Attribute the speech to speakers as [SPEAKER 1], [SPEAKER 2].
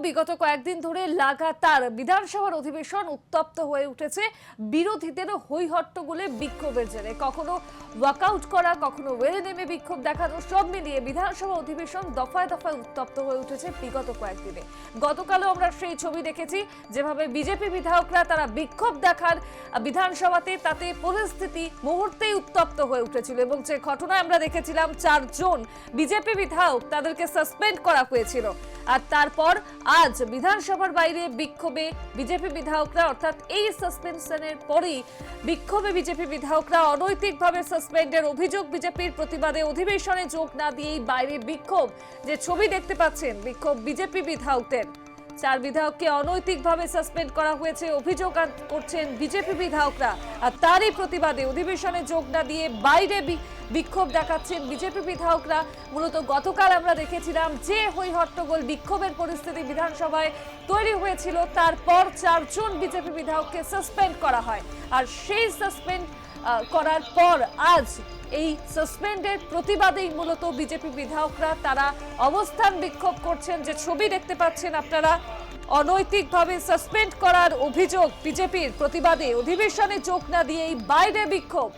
[SPEAKER 1] বিগত কয়েকদিন ধরে লাগাতার বিধানসভার অধিবেশন উত্তপ্ত হয়ে উঠেছে বিরোধীদের হইহট্টগোলে বিক্ষোভের জেরে। কখনো ওয়াকআউট করা, কখনো ওয়েলে নেমে বিক্ষোভ দেখানো, সব মিলিয়ে বিধানসভা অধিবেশন দফায় দফায় উত্তপ্ত হয়ে উঠেছে বিগত কয়েকদিনে। গতকালও আমরা সেই ছবি দেখেছি, যেভাবে বিজেপি বিধায়করা তারা বিক্ষোভ দেখান বিধানসভাতে, তাতে পরিস্থিতি মুহূর্তেই উত্তপ্ত হয়ে উঠেছিল এবং যে ঘটনায় আমরা দেখেছিলাম 4 জন বিজেপি বিধায়ক তাদেরকে সাসপেন্ড করা হয়েছিল। আর তারপর আজ বিধানসভার বাইরে বিক্ষোভে বিজেপি বিধায়করা, অর্থাৎ এই সাসপেনশনের পরেই বিক্ষোভে বিজেপি বিধায়করা অনৈতিকভাবে সাসপেন্ডের অভিযোগ বিজেপির প্রতিবাদে অধিবেশনে যোগ না দিয়েই বাইরে বিক্ষোভ। যে ছবি দেখতে পাচ্ছেন, বিক্ষোভ বিজেপি বিধায়কদের। 4 বিধায়ককে অনৈতিকভাবে সাসপেন্ড করা হয়েছে অভিযোগ করছেন বিজেপি বিধায়করা, আর তারই প্রতিবাদে অধিবেশনে যোগ না দিয়ে বাইরে বিক্ষোভ দেখাচ্ছেন বিজেপি বিধায়করা। মূলত গতকাল আমরা দেখেছিলাম যে হইহট্টগোল বিক্ষোভের পরিস্থিতি বিধানসভায় তৈরি হয়েছিল, তারপর 4 জন বিজেপি বিধায়ককে সাসপেন্ড করা হয়। আর সেই সাসপেন্ড করার পর আজ এই সাসপেন্ডের প্রতিবাদেই মূলত বিজেপি বিধায়করা তারা অবস্থান বিক্ষোভ করছেন। যে ছবি দেখতে পাচ্ছেন আপনারা, অনৈতিকভাবে সাসপেন্ড করার অভিযোগ বিজেপির প্রতিবাদে অধিবেশনে যোগ না দিয়েই বাইরে বিক্ষোভ।